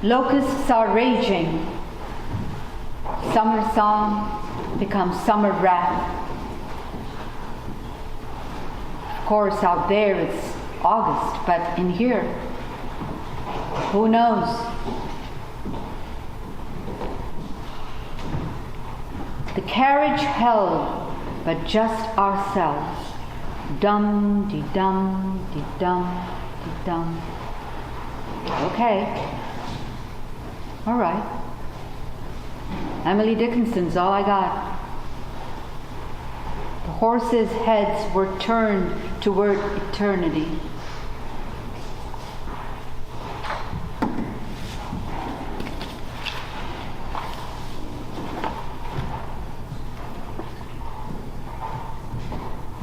Locusts are raging. Summer song becomes summer wrath. Of course, out there it's August, but in here, who knows? The carriage held but just ourselves. Dum-de-dum, de-dum, de-dum. Okay. All right. Emily Dickinson's all I got. The horses' heads were turned toward eternity.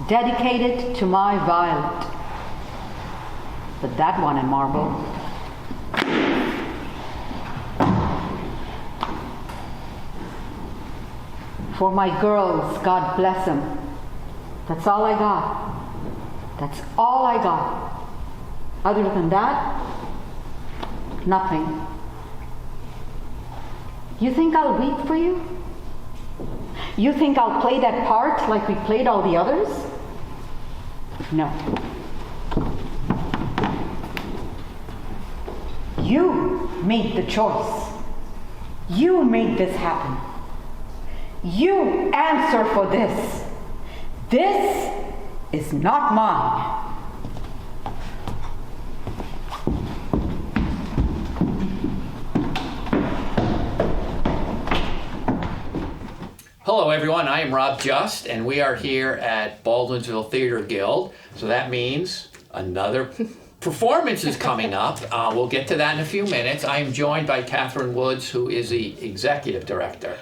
Dedicated to my Violet. But that one in marble. For my girls, God bless them. That's all I got. That's all I got. Other than that, nothing. You think I'll weep for you? You think I'll play that part like we played all the others? No. You made the choice. You made this happen. You answer for this. This is not mine. Hello everyone, I am Rob Just, and we are here at Baldwinsville Theater Guild. So that means another performance is coming up. We'll get to that in a few minutes. I am joined by Catherine Woods, who is the Executive Director.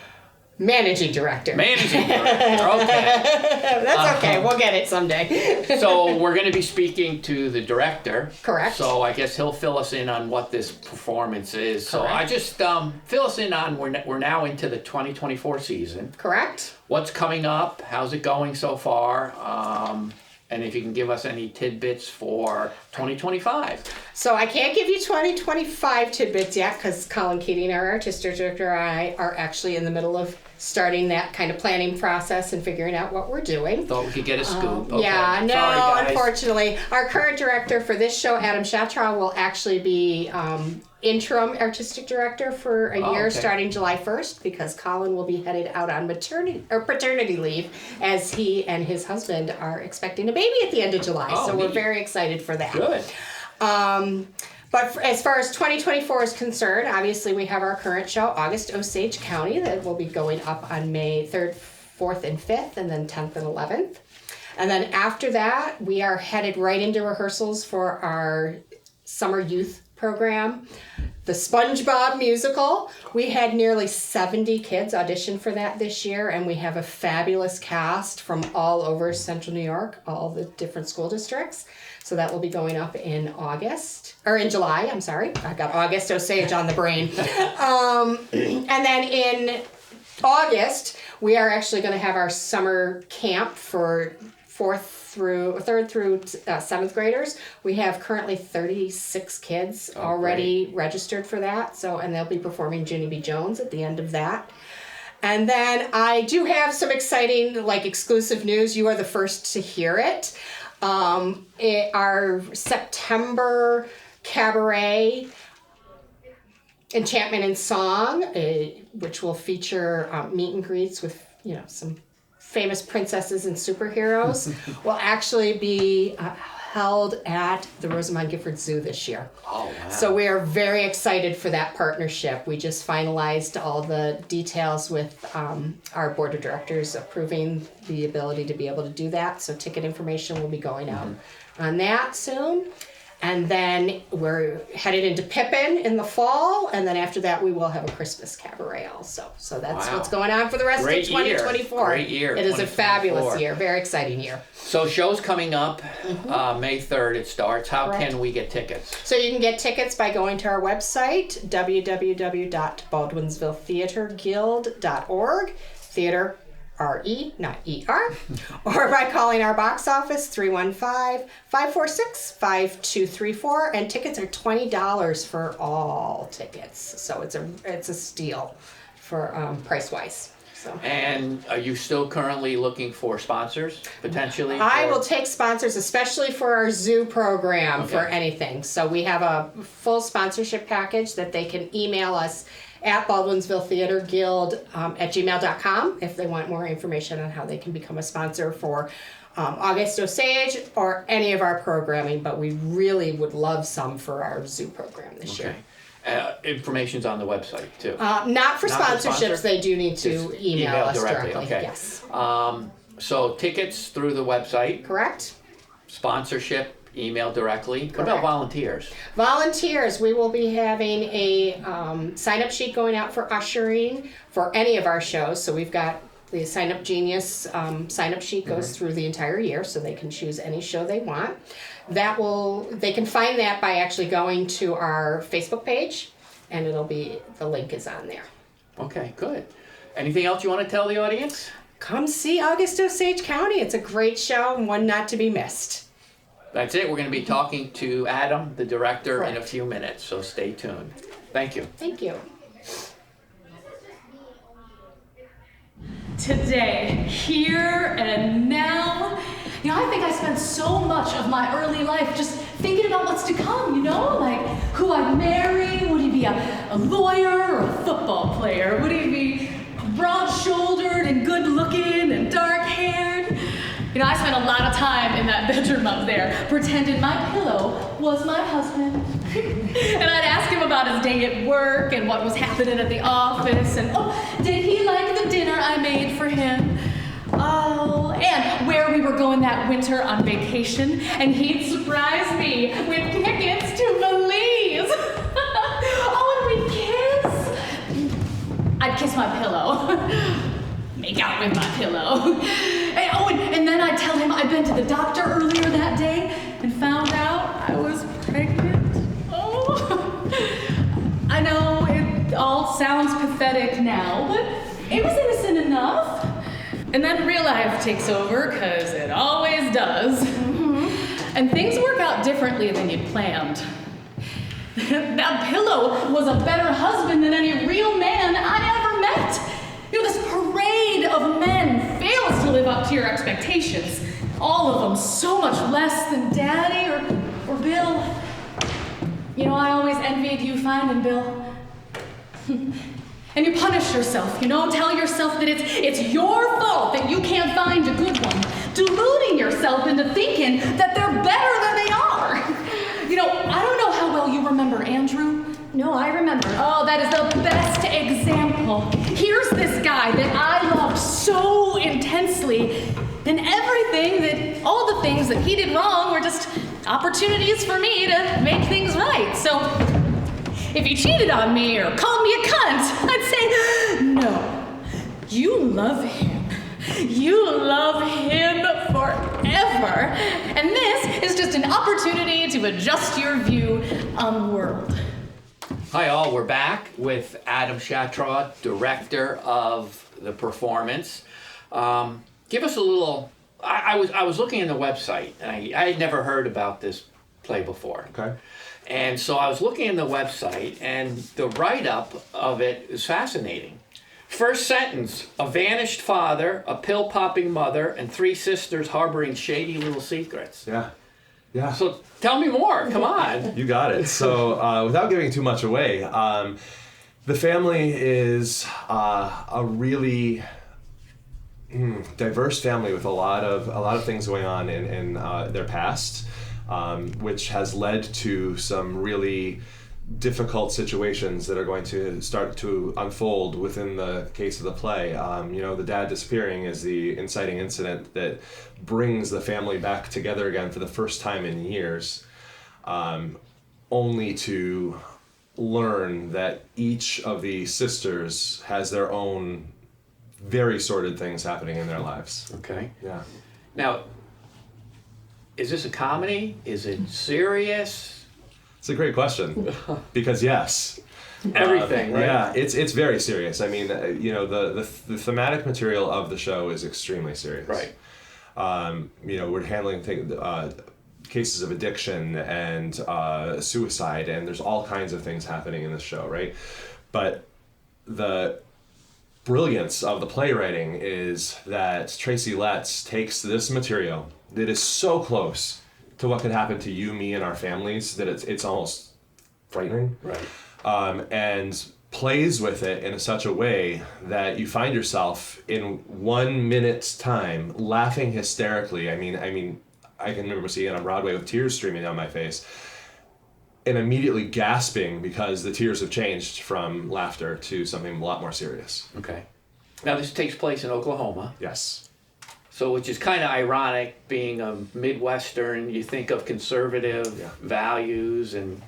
Managing Director. Managing Director, okay. That's okay, we'll get it someday. So we're going to be speaking to the director. Correct. So I guess he'll fill us in on what this performance is. Correct. So I just fill us in on, we're now into the 2024 season. Correct. What's coming up? How's it going so far? And if you can give us any tidbits for 2025. So I can't give you 2025 tidbits yet because Colin Keating, our artistic director, and I are actually in the middle of starting that kind of planning process and figuring out what we're doing. Thought we could get a scoop. Okay. Yeah, no, Sorry, guys. Unfortunately. Our current director for this show, Adam Shatra, will actually be interim artistic director for a year starting July 1st because Colin will be headed out on paternity leave as he and his husband are expecting a baby at the end of July. So we're very excited for that. Good. But as far as 2024 is concerned, obviously we have our current show, August Osage County, that will be going up on May 3rd, 4th, and 5th, and then 10th and 11th. And then after that, we are headed right into rehearsals for our summer youth program, the SpongeBob musical. We had nearly 70 kids audition for that this year, and we have a fabulous cast from all over Central New York, all the different school districts. So that will be going up in July, I'm sorry. I got August Osage on the brain. And then in August, we are actually going to have our summer camp for 3rd through 7th graders. We have currently 36 kids already registered for that. And they'll be performing Junie B. Jones at the end of that. And then I do have some exciting, exclusive news. You are the first to hear it. Our September cabaret, Enchantment and Song, which will feature meet and greets with, some famous princesses and superheroes, will actually be held at the Rosamond Gifford Zoo this year. Oh, wow. So we are very excited for that partnership. We just finalized all the details with our board of directors approving the ability to be able to do that. So ticket information will be going out on that soon. And then we're headed into Pippin in the fall. And then after that, we will have a Christmas cabaret also. So that's what's going on for the rest of 2024. Great year. It is a fabulous year. Very exciting year. So show's coming up May 3rd. It starts. How can we get tickets? So you can get tickets by going to our website, www.baldwinsvilletheaterguild.org. Theater R-E, not E-R, or by calling our box office, 315-546-5234, and tickets are $20 for all tickets. So it's a steal for price-wise. So. And are you still currently looking for sponsors, potentially? I will take sponsors, especially for our zoo program, for anything. So we have a full sponsorship package that they can email us at Baldwinsville Theater Guild at gmail.com if they want more information on how they can become a sponsor for August Osage or any of our programming. But we really would love some for our zoo program this year. Information's on the website too. Not for sponsorships. Sponsor? They do need to Just email us directly. Okay. Yes. So tickets through the website. Correct. Sponsorship, email directly. What about volunteers? Volunteers, we will be having a sign-up sheet going out for ushering for any of our shows. So we've got the Sign Up Genius sign-up sheet goes through the entire year, so they can choose any show they want. They can find that by actually going to our Facebook page, and the link is on there. Okay, good. Anything else you want to tell the audience? Come see August Osage County. It's a great show and one not to be missed. That's it. We're going to be talking to Adam, the director, in a few minutes, so stay tuned. Thank you. Thank you. Today, here and now. I think I spent so much of my early life just thinking about what's to come, like who I'd marry. Would he be a lawyer or a football player? Would he be broad-shouldered and good-looking and dark-haired? I spent a lot of time in that bedroom up there, pretending my pillow was my husband. And I'd ask him about his day at work and what was happening at the office, and did he like the dinner I made for him? Oh, and where we were going that winter on vacation, and he'd surprise me with tickets to Belize. And we'd kiss. I'd kiss my pillow. Make out with my pillow. And then I'd tell him I'd been to the doctor earlier that day and found out I was pregnant. Oh, I know it all sounds pathetic now, but it was innocent enough. And then real life takes over, because it always does. And things work out differently than you'd planned. That pillow was a better husband than any real man I ever met. This parade of men fails to live up to your expectations. All of them so much less than Daddy or Bill. I always envied you finding Bill. And you punish yourself, tell yourself that it's your fault that you can't find a good one, deluding yourself into thinking that they're better than they are. I don't know how well you remember Andrew. No, I remember. Oh, that is the best example. Here's this guy that I loved so intensely, and all the things that he did wrong were just opportunities for me to make things right. So if he cheated on me or called me a cunt, I'd say, no, you love him. You love him forever. And this is just an opportunity to adjust your view on the world. Hi all, we're back with Adam Shatraw, director of the performance. Give us a little, I was looking in the website, and I had never heard about this play before. Okay. And so I was looking in the website, and the write-up of it is fascinating. First sentence, a vanished father, a pill-popping mother, and 3 sisters harboring shady little secrets. Yeah. Yeah. So tell me more, come on. You got it. So without giving too much away, the family is a really diverse family with a lot of things going on in their past, which has led to some really difficult situations that are going to start to unfold within the case of the play. The dad disappearing is the inciting incident that brings the family back together again for the first time in years, only to learn that each of the sisters has their own very sordid things happening in their lives. Okay. Yeah. Now, is this a comedy? Is it serious? It's a great question, because yes. Everything, right? Yeah, it's very serious. I mean, the thematic material of the show is extremely serious. Right. We're handling cases of addiction and suicide, and there's all kinds of things happening in this show, right? But the brilliance of the playwriting is that Tracy Letts takes this material that is so close to what could happen to you, me, and our families that it's almost frightening. Right. And plays with it in such a way that you find yourself in 1 minute's time laughing hysterically. I mean, I can remember seeing it on Broadway with tears streaming down my face, and immediately gasping because the tears have changed from laughter to something a lot more serious. Okay. Now this takes place in Oklahoma. Yes. So, which is kind of ironic, being a Midwestern, you think of conservative values and...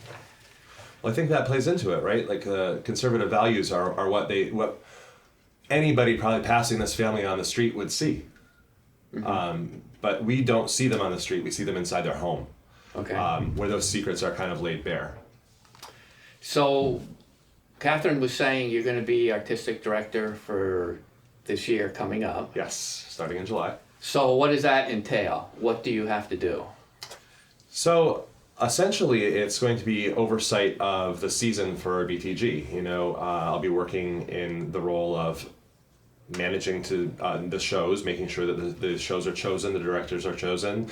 Well, I think that plays into it, right? Like, conservative values are what anybody probably passing this family on the street would see. Mm-hmm. But we don't see them on the street, we see them inside their home. Okay. Where those secrets are kind of laid bare. So, Catherine was saying you're going to be artistic director for this year coming up. Yes, starting in July. So what does that entail? What do you have to do? So essentially, it's going to be oversight of the season for BTG. I'll be working in the role of managing the shows, making sure that the shows are chosen, the directors are chosen,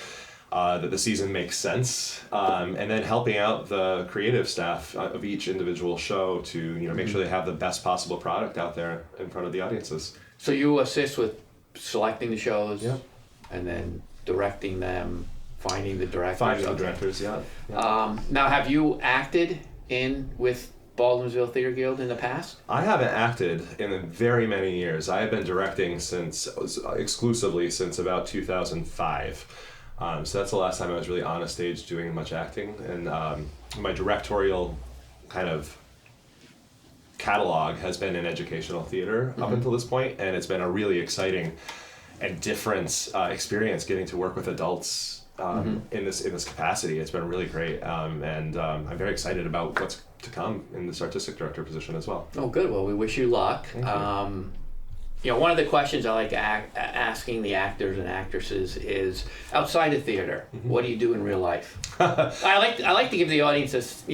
that the season makes sense, and then helping out the creative staff of each individual show to make sure they have the best possible product out there in front of the audiences. So you assist with selecting the shows, Yeah. and then directing them, finding the directors. Finding the directors, yeah. Now, have you acted with Baldwinsville Theater Guild in the past? I haven't acted in very many years. I have been directing exclusively since about 2005. So that's the last time I was really on a stage doing much acting. And my directorial kind of catalog has been in educational theater up until this point, and it's been a really exciting and different experience getting to work with adults in this capacity. It's been really great, and I'm very excited about what's to come in this artistic director position as well. Oh, good. Well, we wish you luck. Thank you. One of the questions I like asking the actors and actresses is, outside of theater, what do you do in real life? I like to give the audiences,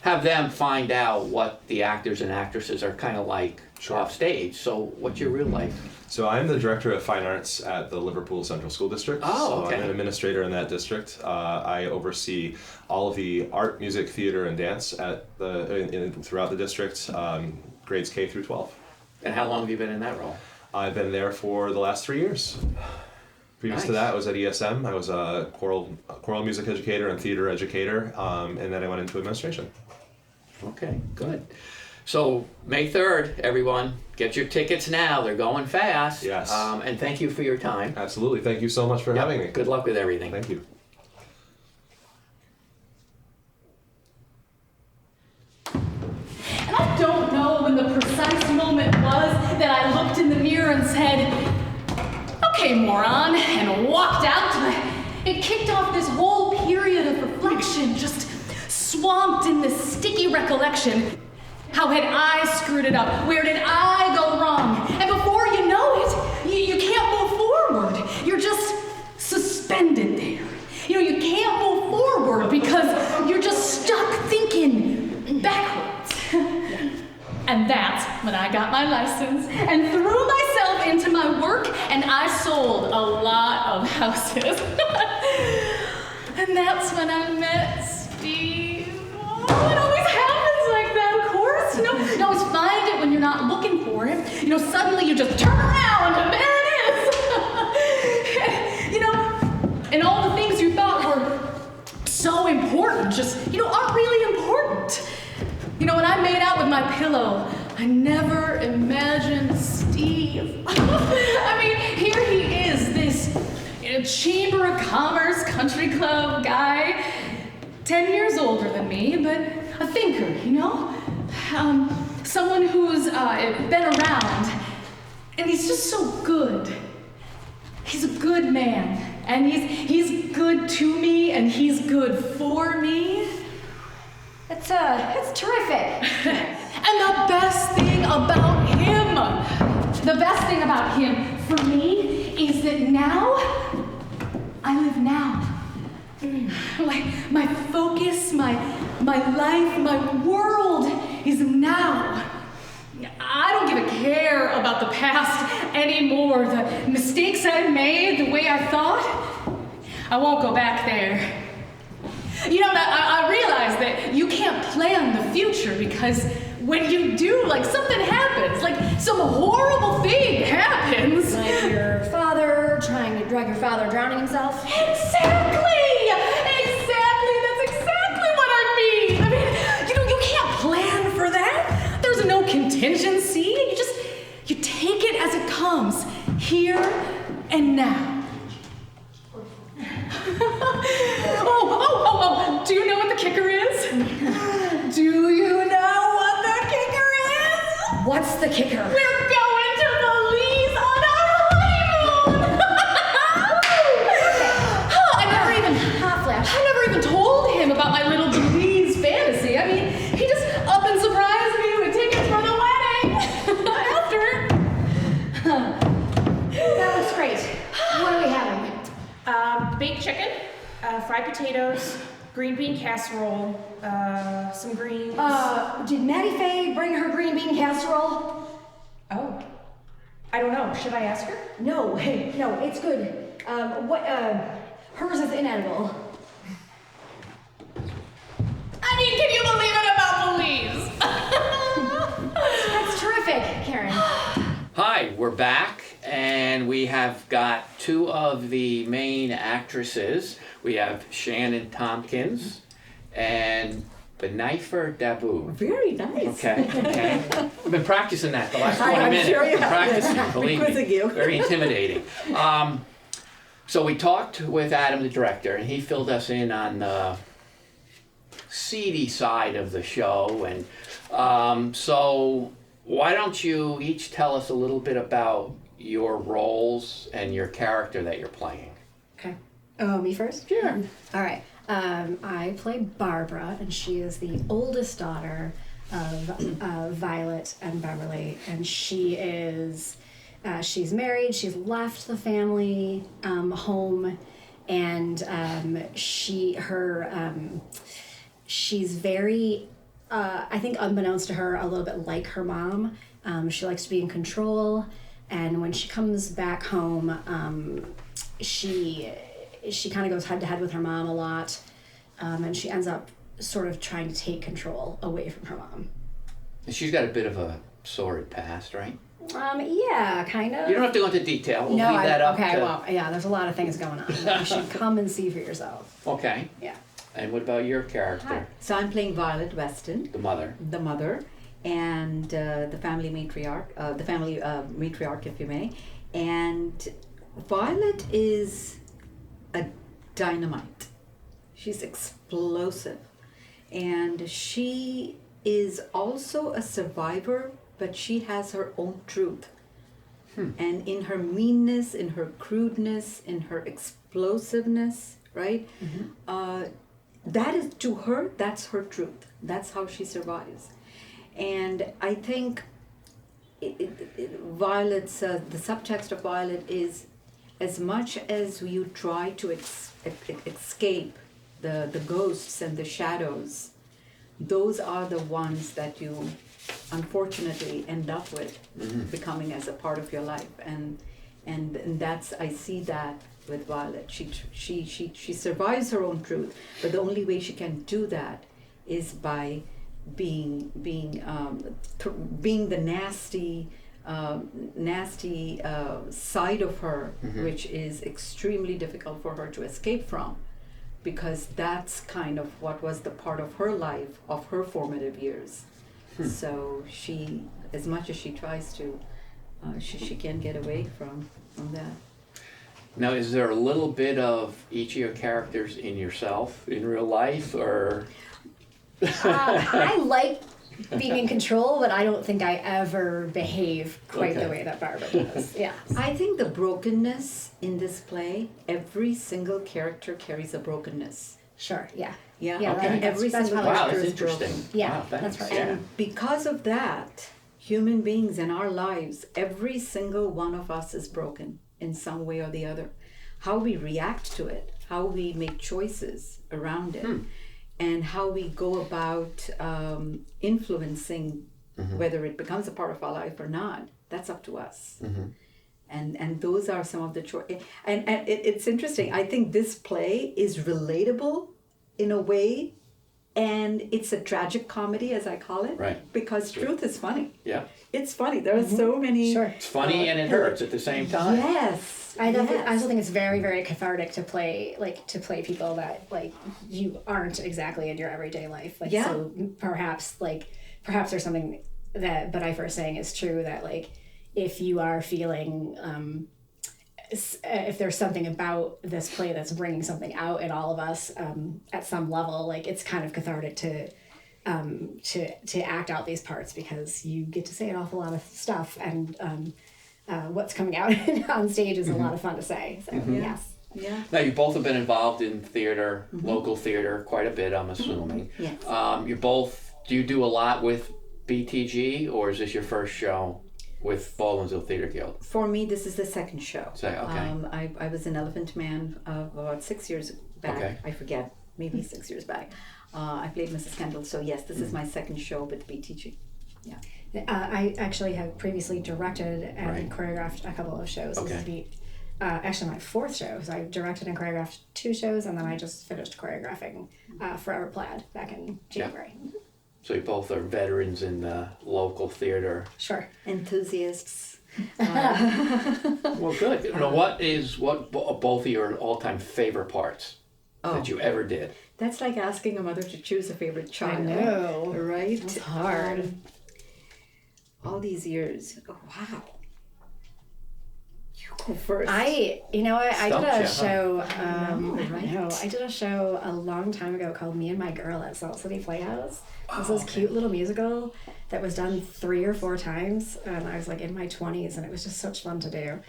have them find out what the actors and actresses are kind of like off stage. So what's your real life? So I'm the director of fine arts at the Liverpool Central School District. Oh, okay. So I'm an administrator in that district. I oversee all of the art, music, theater, and dance at throughout the district, grades K through 12. And how long have you been in that role? I've been there for the last 3 years. Previous to that, I was at ESM. I was a choral music educator and theater educator, and then I went into administration. Okay, good. So May 3rd, everyone, get your tickets now. They're going fast. Yes. And thank you for your time. Absolutely. Thank you so much for having me. Good luck with everything. Thank you. And I don't know when the precise moment was that I looked in the mirror and said, "Okay, moron," and walked out. It kicked off this whole period of reflection, just swamped in this sticky recollection. How had I screwed it up? Where did I go wrong? And before you know it, you can't move forward. You're just suspended there. You can't move forward because you're just stuck thinking backwards. And that's when I got my license and threw myself into my work, and I sold a lot of houses. And that's when I met Steve. Oh, it always happens like that, of course. You always find it when you're not looking for it. Suddenly you just turn around and there it is. And all the things you thought were so important just, aren't really important. When I made out with my pillow, I never imagined Steve. I mean, here he is, this Chamber of Commerce country club guy, 10 years older than me, but a thinker, someone who's been around, and he's just so good. He's a good man, and he's good to me, and he's good for me. It's terrific. And the best thing about him for me is that now I live now. Like my focus, my life, my world is now. I don't give a care about the past anymore. The mistakes I made, the way I thought, I won't go back there. You know, I realize that you can't plan the future because when you do, like something happens, like some horrible thing happens. Like your father trying to drug your father drowning himself? Exactly! That's exactly what I mean. I mean, you can't plan for that. There's no contingency. You take it as it comes, here and now. Oh, do you know what the kicker is? Do you know what the kicker is? What's the kicker? We're going to Belize on our honeymoon! I never even told him about my little Belize fantasy. I mean, he just up and surprised me with tickets for the wedding after. That looks great. What are we having? Baked chicken, fried potatoes, green bean casserole, some greens. Did Maddie Faye bring her green bean casserole? Oh, I don't know. Should I ask her? No, it's good. Hers is inedible. I mean, can you believe it about Belize? That's terrific, Karen. Hi, we're back, and we have got two of the main actresses. We have Shannon Tompkins and Benifer Dabu. Very nice. Okay. I've been practicing that the last 20 I'm minutes. sure you Been have. practicing, believe me. Quizzing you. Very intimidating. So we talked with Adam, the director, and he filled us in on the seedy side of the show. And so why don't you each tell us a little bit about your roles and your character that you're playing? Okay. Oh, me first? Sure. All right. I play Barbara, and she is the oldest daughter of Violet and Beverly, and she is she's married. She's left the family home, and she's very I think unbeknownst to her a little bit like her mom. She likes to be in control, and when she comes back home, she kind of goes head to head with her mom a lot, and she ends up sort of trying to take control away from her mom. And she's got a bit of a sordid past, right? Yeah, kind of. You don't have to go into detail. We'll leave that up okay, to... well, yeah, there's a lot of things going on. You should come and see for yourself. Okay. Yeah. And what about your character? So I'm playing Violet Weston, The mother. the mother, and the family matriarch, matriarch, if you may. And Violet is a dynamite. She's explosive, and she is also a survivor, but she has her own truth. And in her meanness, in her crudeness, in her explosiveness, right? That is, to her, that's her truth. That's how she survives. And I think Violet's, the subtext of Violet is, as much as you try to escape the ghosts and the shadows, those are the ones that you unfortunately end up with becoming as a part of your life. And that's, I see that with Violet. She survives her own truth, but the only way she can do that is by being the nasty side of her, which is extremely difficult for her to escape from, because that's kind of what was the part of her life, of her formative years. So she, as much as she tries to, she can't get away from that. Now, is there a little bit of each of your characters in yourself in real life, or? I like being in control, but I don't think I ever behave quite the way that Barbara does. Yeah. I think the brokenness in this play, every single character carries a brokenness. Sure. Yeah. Yeah, Yeah. Okay. I think every that's single probably Wow, character that's is broken. interesting. Yeah, Wow, thanks. that's right. Yeah. And because of that, human beings in our lives, every single one of us is broken in some way or the other. How we react to it, how we make choices around it, and how we go about influencing whether it becomes a part of our life or not, that's up to us. And those are some of the choices. And it's interesting. I think this play is relatable in a way, and it's a tragic comedy, as I call it, Right. because truth is funny. Yeah. It's funny. There are so many. Sure. It's funny and it hurts at the same time. Yes. I yes. also think it's very, very cathartic to play people that like you aren't exactly in your everyday life. Like, Yeah. so perhaps there's something that But I First saying is true, that like if you are feeling if there's something about this play that's bringing something out in all of us at some level, like it's kind of cathartic to act out these parts, because you get to say an awful lot of stuff, and what's coming out on stage is a lot of fun to say. So yes. Yeah. Now, you both have been involved in theater, local theater, quite a bit, I'm assuming. Yes. Do you do a lot with BTG, or is this your first show with Baldwinsville Theater Guild? For me, this is the second show. So, okay. I was in Elephant Man about 6 years back. Okay. I forget, maybe 6 years back. I played Mrs. Kendall. So yes, this is my second show with BTG. Yeah. I actually have previously directed and Right. choreographed a couple of shows. Okay. This would be actually my fourth show. So I directed and choreographed 2 shows, and then I just finished choreographing Forever Plaid back in January. So you both are veterans in the local theater. Sure. Enthusiasts. Well, good. What both of your all-time favorite parts that you ever did? That's like asking a mother to choose a favorite child. I know. Right? It's hard. All these years. Oh, wow. You go first. I did Stumped a ya, huh? show. right? I did a show a long time ago called Me and My Girl at Salt City Playhouse. It was this cute little musical that was done 3 or 4 times, and I was like in my 20s, and it was just such fun to do.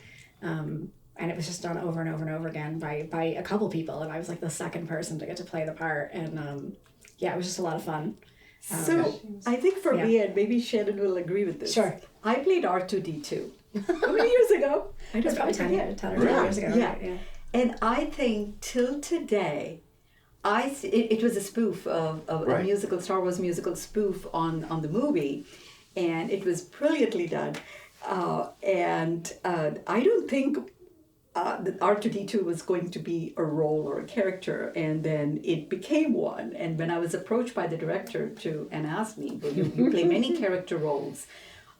And it was just done over and over and over again by a couple people, and I was like the second person to get to play the part, and it was just a lot of fun. So I think for Yeah. me, and maybe Shannon will agree with this. Sure. I played R2D2. How many years ago? It was probably 10 or 12 years ago. Yeah. Right? Yeah. And I think till today, it was a spoof of a Right. musical, Star Wars musical spoof on the movie, and it was brilliantly done. I don't think that R2D2 was going to be a role or a character, and then it became one. And when I was approached by the director and asked me, well, you play many character roles,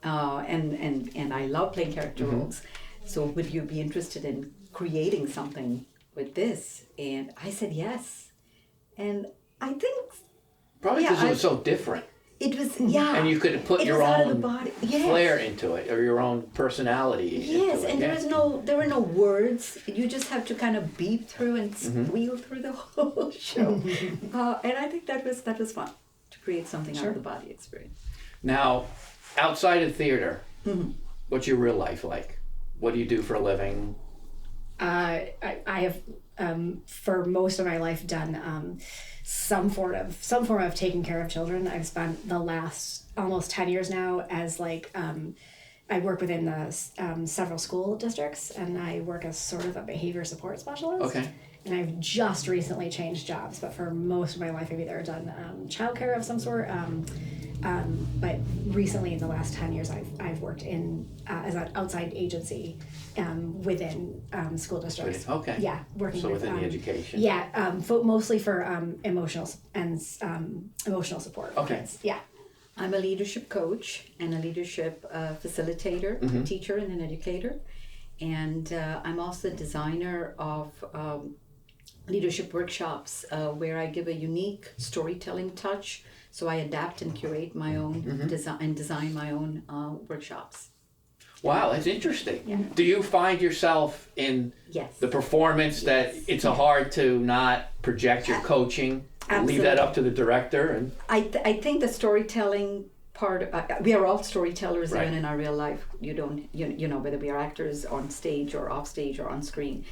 and I love playing character roles, so would you be interested in creating something with this? And I said yes. And I think Probably Yeah, because it I- was so different. it was, yeah. And you could put it your was out of the own body. Yes. flair into it, or your own personality Yes, into it. and Yeah. there were no words. You just have to kind of beat through and squeal through the whole show. And I think that was fun to create something out of the body experience. Now, outside of theater, what's your real life like? What do you do for a living? I have for most of my life done some form of taking care of children. I've spent the last almost 10 years now as I work within the several school districts, and I work as sort of a behavior support specialist. Okay. And I've just recently changed jobs, but for most of my life I've either done childcare of some sort. But recently, in the last 10 years, I've worked in as an outside agency within school districts. Okay. Yeah, working So with, within the education. Yeah, mostly for emotional support. for Okay. kids. Yeah. I'm a leadership coach and a leadership facilitator, a teacher and an educator. And I'm also the designer of leadership workshops where I give a unique storytelling touch. So I adapt and curate my own design my own workshops. Wow, that's interesting. Do you find yourself in Yes. the performance that it's hard to not project your coaching, leave that up to the director? And I think the storytelling we are all storytellers Right. even in our real life. You don't, you know, whether we are actors on stage or off stage or on screen.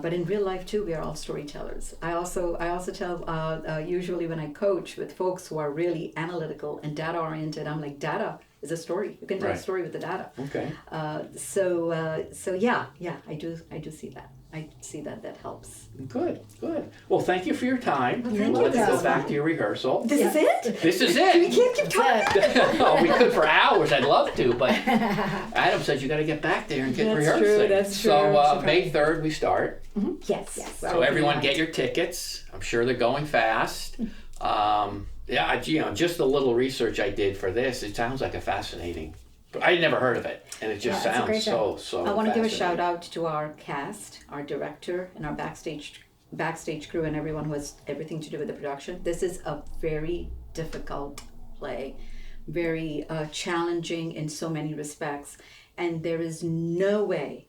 But in real life too, we are all storytellers. I also tell usually when I coach with folks who are really analytical and data oriented, I'm like, data is a story. You can tell Right. a story with the data. Okay. So yeah, I do see that. I see that helps. Good. Well, thank you for your time. thank we'll you. let you This go was back fun. to your rehearsal. This is it. This is We it. can't keep talking. Oh, we could for hours. I'd love to, but Adam says you got to get back there and get That's rehearsing. true, that's So true. May 3rd we start. Yes. So everyone get your tickets. I'm sure they're going fast. Just the little research I did for this, it sounds like a fascinating. I'd never heard of it, and it just Yeah, it's a sounds great show. so. I want to give a fascinating. shout out to our cast, our director, and our backstage crew, and everyone who has everything to do with the production. This is a very difficult play, very challenging in so many respects, and there is no way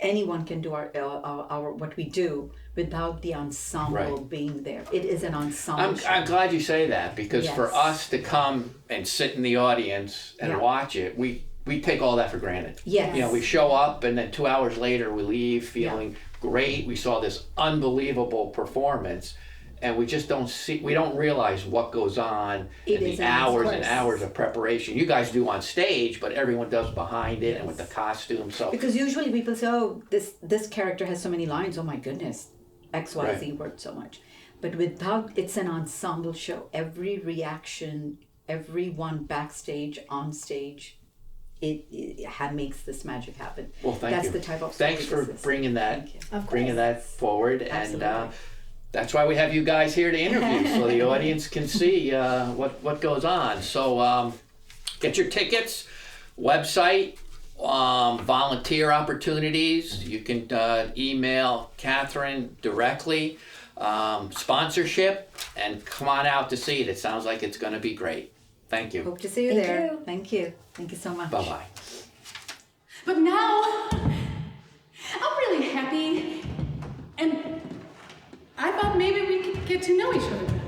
anyone can do our what we do without the ensemble Right. being there. It is an ensemble. show. I'm glad you say that, because for Yes. us to come and sit in the audience and Yeah. watch it, we take all that for granted. Yes. You know, we show up and then 2 hours later we leave feeling great. We saw this unbelievable performance, and we just we don't realize what goes on It in is the an hours and course. hours of preparation. You guys do on stage, but everyone does behind it and with the costume. So Because usually people say, "Oh, this character has so many lines. Oh my goodness, XYZ worked so much." But it's an ensemble show. Every reaction, everyone backstage, on stage, it makes this magic happen. well, thank That's you. the type of Thanks story for this is. bringing that Thank you. Of bringing course. that forward, and Absolutely. that's why we have you guys here to interview, so the audience can see what goes on. So get your tickets, website, volunteer opportunities. You can email Catherine directly, sponsorship, and come on out to see it. It sounds like it's going to be great. Thank you. Hope to see you Thank there. you. Thank you. Thank you so much. Bye bye. But now, I'm really happy, and I thought maybe we could get to know each other better.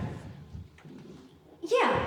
Yeah,